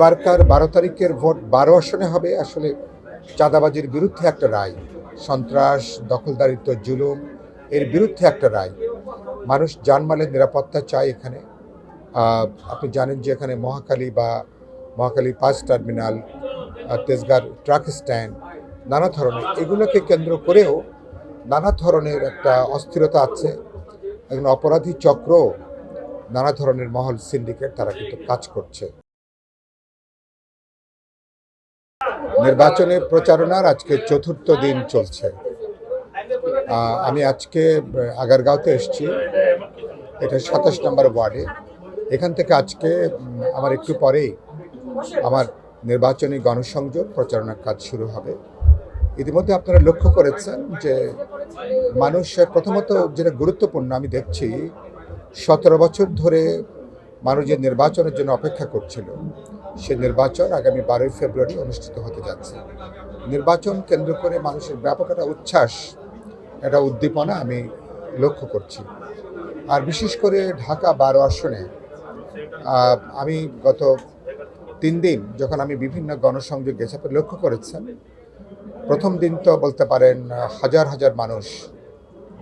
এবারকার 12 তারিখের ভোট 12 আসনে হবে আসলে চাঁদাবাজির বিরুদ্ধে একটা রায়, সন্ত্রাস, দখলদারিত্ব, জুলুম এর বিরুদ্ধে একটা রায়। মানুষ জানমালের নিরাপত্তা চায় এখানে। আপনি জানেন যে এখানে মহাখালী ৫ টার্মিনাল, তেজগাঁর ট্রাক স্ট্যান্ড, নানা ধরনের এগুলোকে কেন্দ্র করেও নানা ধরনের একটা অস্থিরতা আছে। এখন অপরাধী চক্র, নানা ধরনের মহল, সিন্ডিকেট তারা কিন্তু কাজ করছে। নির্বাচনের প্রচারণার আজকে চতুর্থ দিন চলছে। আমি আজকে আগারগাঁওতে এসেছি, এটা ২৭ নম্বর ওয়ার্ডে। এখান থেকে আজকে আমার একটু পরেই আমার নির্বাচনী গণসংযোগ প্রচারণার কাজ শুরু হবে। ইতিমধ্যে আপনারা লক্ষ্য করেছেন যে মানুষ প্রথমত যেটা গুরুত্বপূর্ণ আমি দেখছি, ১৭ বছর ধরে মানুষ যে নির্বাচনের জন্য অপেক্ষা করছিল, সে নির্বাচন আগামী ১২ই ফেব্রুয়ারি অনুষ্ঠিত হতে যাচ্ছে। নির্বাচন কেন্দ্র করে মানুষের ব্যাপক একটা উচ্ছ্বাস, একটা উদ্দীপনা আমি লক্ষ্য করছি। আর বিশেষ করে ঢাকা ১২ আসনে আমি গত ৩ দিন যখন আমি বিভিন্ন গণসংযোগ গেছি, আপনি লক্ষ্য করেছেন প্রথম দিন তো বলতে পারেন হাজার হাজার মানুষ,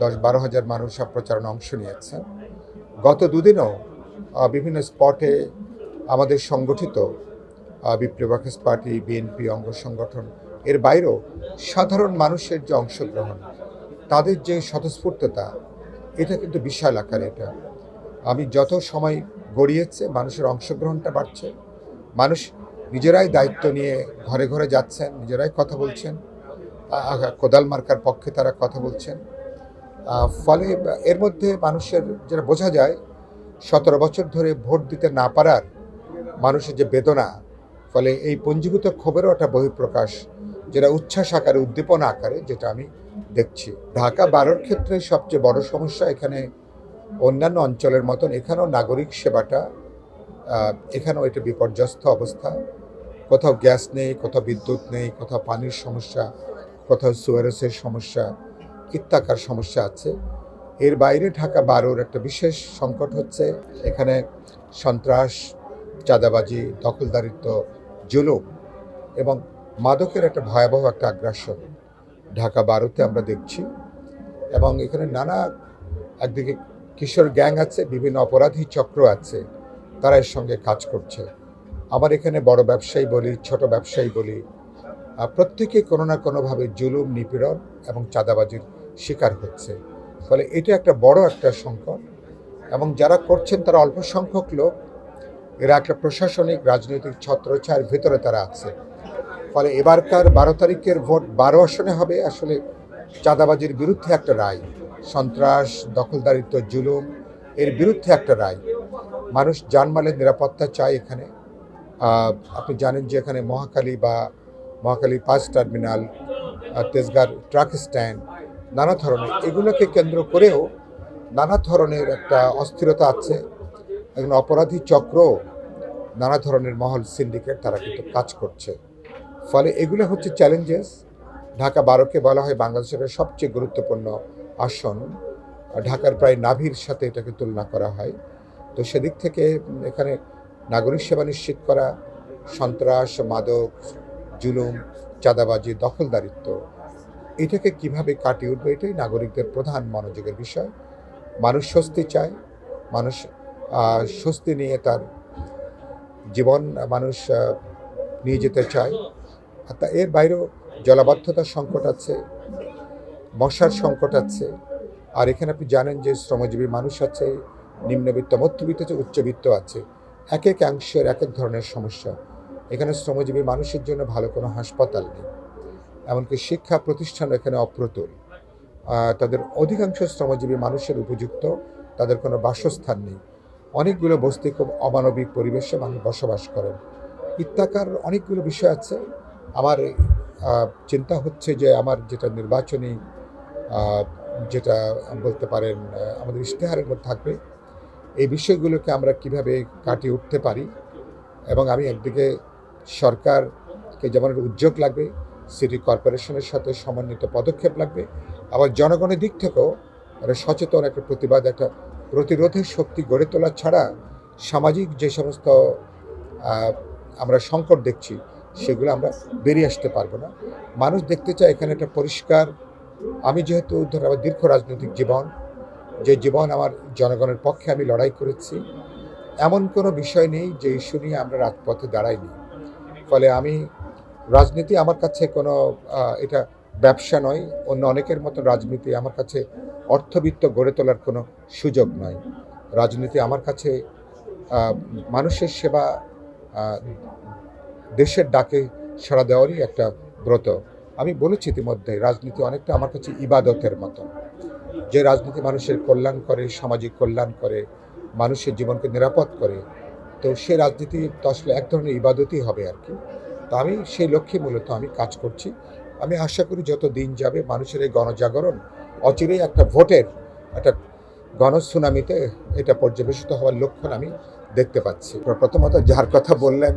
১০-১২ হাজার মানুষ সব প্রচারণা অংশ নিয়েছেন। গত দুদিনও বিভিন্ন স্পটে আমাদের সংগঠিত বিপ্লবী ওয়ার্কার্স পার্টি, বিএনপি অঙ্গ সংগঠন, এর বাইরেও সাধারণ মানুষের যে অংশগ্রহণ, তাদের যে স্বতঃস্ফূর্ততা, এটা কিন্তু বিশাল আকারে। এটা আমি যত সময় গড়িয়েছে মানুষের অংশগ্রহণটা বাড়ছে। মানুষ নিজেরাই দায়িত্ব নিয়ে ঘরে ঘরে যাচ্ছেন, নিজেরাই কথা বলছেন, কোদাল মার্কার পক্ষে তারা কথা বলছেন। ফলে এর মধ্যে মানুষের যেটা বোঝা যায়, ১৭ বছর ধরে ভোট দিতে না পারার মানুষের যে বেদনা, ফলে এই পঞ্জীভূত ক্ষোভেরও একটা বহিঃপ্রকাশ, যেটা উচ্ছ্বাস আকারে, উদ্দীপনা আকারে, যেটা আমি দেখছি। ঢাকা ১২র ক্ষেত্রে সবচেয়ে বড় সমস্যা, এখানে অন্যান্য অঞ্চলের মতন এখানেও নাগরিক সেবাটা, এখানেও এটা বিপর্যস্ত অবস্থা। কোথাও গ্যাস নেই, কোথাও বিদ্যুৎ নেই, কোথাও পানির সমস্যা, কোথাও সুয়ারেসের সমস্যা, ইত্যাকার সমস্যা আছে। এর বাইরে ঢাকা ১২র একটা বিশেষ সংকট হচ্ছে এখানে সন্ত্রাস, চাঁদাবাজি, দখলদারিত্ব, জুলুম এবং মাদকের একটা ভয়াবহ একটা আগ্রাসন ঢাকা ১২তে আমরা দেখছি। এবং এখানে নানা, একদিকে কিশোর গ্যাং আছে, বিভিন্ন অপরাধী চক্র আছে, তারা এর সঙ্গে কাজ করছে। আবার এখানে বড় ব্যবসায়ী বলি, ছোট ব্যবসায়ী বলি, প্রত্যেকেই কোনো না কোনোভাবে জুলুম, নিপীড়ন এবং চাঁদাবাজির শিকার হচ্ছে। ফলে এটা একটা বড় একটা সংকট, এবং যারা করছেন তারা অল্প সংখ্যক লোক, এরা একটা প্রশাসনিক রাজনৈতিক ছত্রছায়ার ভেতরে তারা আছে। ফলে এবারকার ১২ তারিখের ভোট ১২ আসনে হবে আসলে চাঁদাবাজির বিরুদ্ধে একটা রায়, সন্ত্রাস, দখলদারিত্ব, জুলুম এর বিরুদ্ধে একটা রায়। মানুষ জানমালের নিরাপত্তা চায় এখানে। আপনি জানেন যে এখানে মহাখালী ৫ টার্মিনাল, তেজগাঁর ট্রাক স্ট্যান্ড, নানা ধরনের এগুলোকে কেন্দ্র করেও নানা ধরনের একটা অস্থিরতা আছে। এখন অপরাধী চক্র, নানা ধরনের মহল, সিন্ডিকেট তারা কিন্তু কাজ করছে। ফলে এগুলো হচ্ছে চ্যালেঞ্জেস। ঢাকা ১২কে বলা হয় বাংলাদেশের সবচেয়ে গুরুত্বপূর্ণ আসন। ঢাকার প্রায় নাভির সাথে এটাকে তুলনা করা হয়। তো সেদিক থেকে এখানে নাগরিক সেবা নিশ্চিত করা, সন্ত্রাস, মাদক, জুলুম, চাঁদাবাজি, দখলদারিত্ব, এটাকে কিভাবে কাটিয়ে উঠবে, এটাই নাগরিকদের প্রধান মনোযোগের বিষয়। মানুষ স্বস্তি চায়, মানুষ স্বস্তি নিয়ে তার জীবন মানুষ নিয়ে যেতে চায়। আর এর বাইরেও জলাবদ্ধতার সংকট আছে, মশার সংকট আছে। আর এখানে আপনি জানেন যে শ্রমজীবী মানুষ আছে, নিম্নবিত্ত, মধ্যবিত্ত আছে, উচ্চবিত্ত আছে। এক একাংশের এক এক ধরনের সমস্যা। এখানে শ্রমজীবী মানুষের জন্য ভালো কোনো হাসপাতাল নেই, এমনকি শিক্ষা প্রতিষ্ঠান এখানে অপ্রতুল। তাদের অধিকাংশ শ্রমজীবী মানুষের উপযুক্ত তাদের কোনো বাসস্থান নেই। অনেকগুলো বস্তি খুব অমানবিক পরিবেশে মানুষ বসবাস করেন। ইত্যাকার অনেকগুলো বিষয় আছে। আমার চিন্তা হচ্ছে যে আমার যেটা নির্বাচনী, যেটা বলতে পারেন আমাদের ইশতেহারের মধ্যে থাকবে, এই বিষয়গুলোকে আমরা কিভাবে কাটিয়ে উঠতে পারি। এবং আমি একদিকে সরকারকে যেমন উদ্যোগ লাগবে, সিটি কর্পোরেশনের সাথে সমন্বিত পদক্ষেপ লাগবে, আবার জনগণের দিক থেকেও একটা সচেতন, একটা প্রতিবাদ, একটা প্রতিরোধের শক্তি গড়ে তোলা ছাড়া সামাজিক যে সমস্ত আমরা সংকট দেখছি সেগুলো আমরা বেরিয়ে আসতে পারবো না। মানুষ দেখতে চায় এখানে একটা পরিষ্কার, আমি যেহেতু ধরো আমার দীর্ঘ রাজনৈতিক জীবন, যে জীবন আমার জনগণের পক্ষে আমি লড়াই করেছি, এমন কোনো বিষয় নেই যে ইস্যু নিয়ে আমরা রাজপথে দাঁড়াইনি। ফলে আমি রাজনীতি আমার কাছে কোনো এটা ব্যবসা নয়, অন্য অনেকের মতো রাজনীতি আমার কাছে অর্থবিত্ত গড়ে তোলার কোনো সুযোগ নয়। রাজনীতি আমার কাছে মানুষের সেবা, দেশের ডাকে সাড়া দেওয়ারই একটা ব্রত। আমি বলেছি ইতিমধ্যে, রাজনীতি অনেকটা আমার কাছে ইবাদতের মতো। যে রাজনীতি মানুষের কল্যাণ করে, সামাজিক কল্যাণ করে, মানুষের জীবনকে নিরাপদ করে, তো সে রাজনীতি তো আসলে এক ধরনের ইবাদতই হবে আর কি। তো আমি সেই লক্ষ্যে মূলত আমি কাজ করছি। আমি আশা করি যত দিন যাবে মানুষের এই গণজাগরণ অচিরেই একটা ভোটের একটা গণসুনামিতে এটা পর্যবেসিত হওয়ার লক্ষণ আমি দেখতে পাচ্ছি। প্রথমত যার কথা বললেন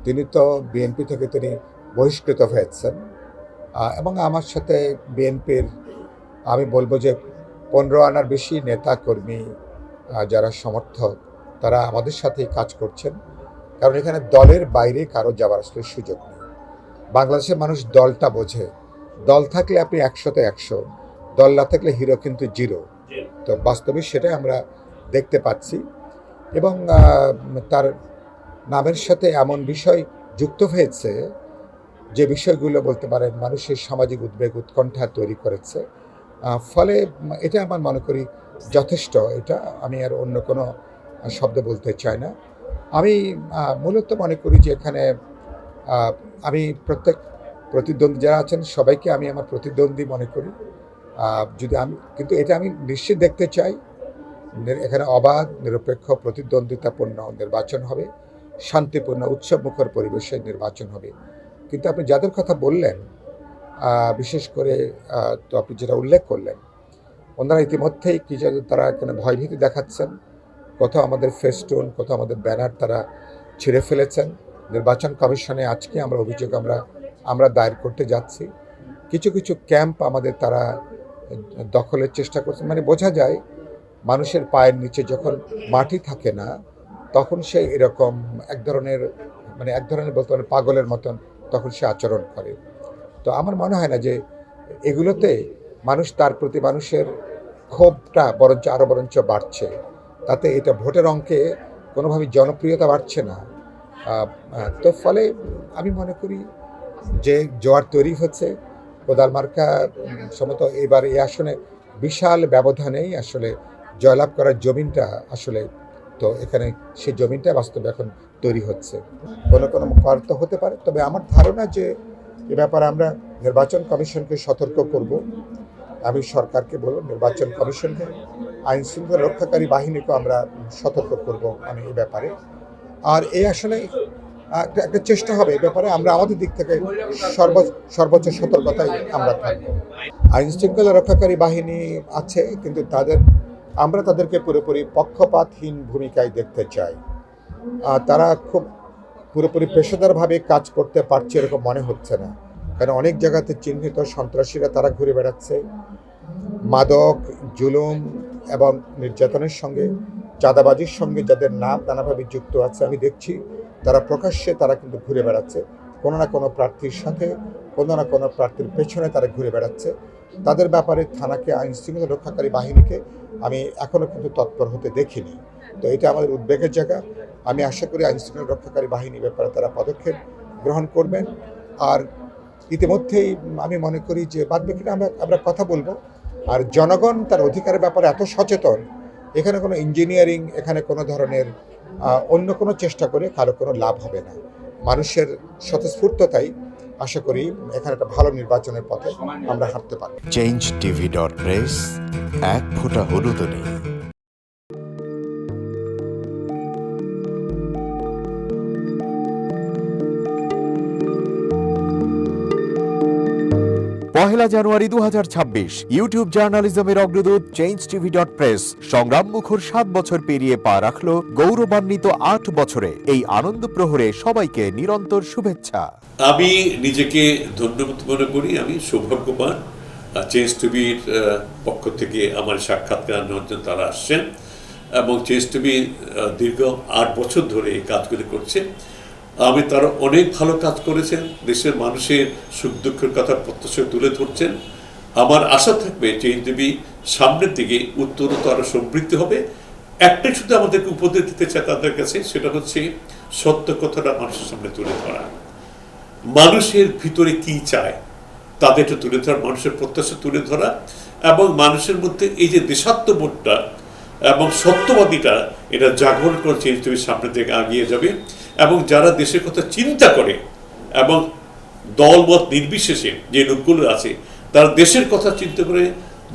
তিনি তো বিএনপি থেকে তিনি বহিষ্কৃত হয়েছেন, এবং আমার সাথে বিএনপির আমি বলবো যে 15 আনার বেশি নেতা কর্মী যারা সমর্থক তারা আমাদের সাথেই কাজ করছেন, কারণ এখানে দলের বাইরে কারো যাওয়ার আসলে সুযোগ নেই। বাংলাদেশের মানুষ দলটা বোঝে, দল থাকলে আপনি 100তে 100, দল না থাকলে হিরো কিন্তু জিরো। তো বাস্তবে সেটাই আমরা দেখতে পাচ্ছি, এবং তার নামের সাথে এমন বিষয় যুক্ত হয়েছে যে বিষয়গুলো বলতে পারেন মানুষের সামাজিক উদ্বেগ উৎকণ্ঠা তৈরি করেছে। ফলে এটা আমার মনে করি যথেষ্ট, এটা আমি আর অন্য কোনো শব্দ বলতে চাই না। আমি মূলত মনে করি যে এখানে আমি প্রত্যেক প্রতিদ্বন্দ্বী যারা আছেন সবাইকে আমি আমার প্রতিদ্বন্দ্বী মনে করি। যদি আমি কিন্তু এটা আমি নিশ্চিত দেখতে চাই এখানে অবাধ নিরপেক্ষ প্রতিদ্বন্দ্বিতাপূর্ণ নির্বাচন হবে, শান্তিপূর্ণ উৎসবমুখর পরিবেশে নির্বাচন হবে। কিন্তু আপনি যাদের কথা বললেন, বিশেষ করে তো আপনি যেটা উল্লেখ করলেন, ওনারা ইতিমধ্যেই কি যেন তারা এখানে ভয়ভীতি দেখাচ্ছেন, কোথাও আমাদের ফেস্টুন, কোথাও আমাদের ব্যানার তারা ছিঁড়ে ফেলেছেন। নির্বাচন কমিশনে আজকে আমরা অভিযোগ আমরা দায়ের করতে যাচ্ছি। কিছু কিছু ক্যাম্প আমাদের তারা দখলের চেষ্টা করছেন। মানে বোঝা যায় মানুষের পায়ের নিচে যখন মাটি থাকে না তখন সে এরকম এক ধরনের বলতে পারেন পাগলের মতন তখন সে আচরণ করে। তো আমার মনে হয় না যে এগুলোতে তার প্রতি মানুষের ক্ষোভটা বরঞ্চ বাড়ছে, তাতে এটা ভোটের অঙ্কে কোনোভাবেই জনপ্রিয়তা বাড়ছে না। তো ফলে আমি মনে করি যে জোয়ার তৈরি হচ্ছে, কোদাল মার্কা সম্ভবত এবার এই আসনে বিশাল ব্যবধানেই আসলে জয়লাভ করার জমিনটা আসলে, তো এখানে সেই জমিনটা বাস্তবে এখন তৈরি হচ্ছে। কোনো কারণ হতে পারে, তবে আমার ধারণা যে এ ব্যাপারে আমরা নির্বাচন কমিশনকে সতর্ক করব। আমি সরকারকে বলব, নির্বাচন কমিশনকে, আইন শৃঙ্খলা রক্ষাকারী বাহিনীকে আমরা সতর্ক করব আমি এই ব্যাপারে। আর এই আসলে একটা চেষ্টা হবে এ ব্যাপারে, আমরা আমাদের দিক থেকে সর্বোচ্চ সতর্কতায় আমরা থাকব। আইন শৃঙ্খলা রক্ষাকারী বাহিনী আছে, কিন্তু আমরা তাদেরকে পুরোপুরি পক্ষপাতহীন ভূমিকায় দেখতে চাই। তারা খুব পুরোপুরি পেশাদারভাবে কাজ করতে পারছে এরকম মনে হচ্ছে না, কারণ অনেক জায়গাতে চিহ্নিত সন্ত্রাসীরা তারা ঘুরে বেড়াচ্ছে। মাদক, জুলুম এবং নির্যাতনের সঙ্গে, চাঁদাবাজির সঙ্গে যাদের নাম নানাভাবে যুক্ত আছে আমি দেখছি, তারা প্রকাশ্যে তারা কিন্তু ঘুরে বেড়াচ্ছে কোনো না কোনো প্রার্থীর সাথে, কোনো না কোনো প্রার্থীর পেছনে তারা ঘুরে বেড়াচ্ছে। তাদের ব্যাপারে থানাকে, আইন শৃঙ্খলা রক্ষাকারী বাহিনীকে আমি এখনও কিন্তু তৎপর হতে দেখিনি। তো এটা আমাদের উদ্বেগের জায়গা। আমি আশা করি আইন শৃঙ্খলা রক্ষাকারী বাহিনীর ব্যাপারে তারা পদক্ষেপ গ্রহণ করবেন। আর ইতিমধ্যেই আমি মনে করি যে বাদবাকিটা আমরা কথা বলবো। আর জনগণ তার অধিকারের ব্যাপারে এত সচেতন, এখানে কোনো ইঞ্জিনিয়ারিং, এখানে কোনো ধরনের অন্য কোনো চেষ্টা করে কারো কোনো লাভ হবে না। মানুষের স্বতঃস্ফূর্ততাই আশা করি এখানে একটা ভালো নির্বাচনের পথে আমরা হাঁটতে পারি। changetv.press, এক ফোঁটা হলুদও নেই। পহেলা জানুয়ারি 2026 ইউটিউব জার্নালিজমের অগ্রদূত changetv.press সংগ্রাম মুখর 7 বছর পেরিয়ে পা রাখলো গৌরবান্বিত 8 বছরে। এই আনন্দ প্রহরে সবাইকে নিরন্তর শুভেচ্ছা। আমি নিজেকে ধন্যবাদ মনে করি, আমি সৌভাগ্যবান। চেঞ্জ টিভির পক্ষ থেকে আমার সাক্ষাৎকার নেওয়ার জন্য তারা আসছেন, এবং চেঞ্জ টিভি দীর্ঘ 8 বছর ধরে এই কাজগুলি করছে। আমি তারা অনেক ভালো কাজ করেছেন, দেশের মানুষের সুখ দুঃখের কথা প্রত্যক্ষ তুলে ধরছেন। আমার আশা থাকবে চেঞ্জ টিভি সামনের দিকে উত্তরোত্তর আরো সমৃদ্ধ হবে। একটাই শুধু আমাদেরকে উপদেশ দিতে চাই তাদের কাছে, সেটা হচ্ছে সত্য কথাটা মানুষের সামনে তুলে ধরা, মানুষের ভিতরে কি চায় তাদেরটা তুলে ধরা, মানুষের প্রত্যাশা তুলে ধরা, এবং মানুষের মধ্যে এই যে দেশাত্মবোধটা এবং সত্যবাদীটা এটা জাগরণ করে চেঞ্জ টিভির সামনের দিকে এগিয়ে যাবে। এবং যারা দেশের কথা চিন্তা করে এবং দলমত নির্বিশেষে যে লোকগুলো আছে তারা দেশের কথা চিন্তা করে,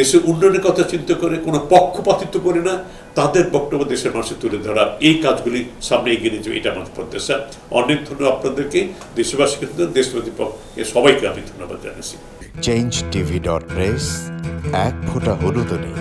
দেশের উন্নয়নের কথা চিন্তা করে, কোনো পক্ষপাতিত্ব করে না, তাদের বক্তব্য দেশের মানুষে তুলে ধরা, এই কাজগুলি সামনে এগিয়ে নিয়ে যাবে, এটা আমাদের প্রত্যাশা। অনেক ধন্যবাদ আপনাদেরকে, দেশবাসীকে, দেশবাসী সবাইকে আমি ধন্যবাদ জানাচ্ছি। changeTV.press, এক ফোঁটা হলুদও নেই।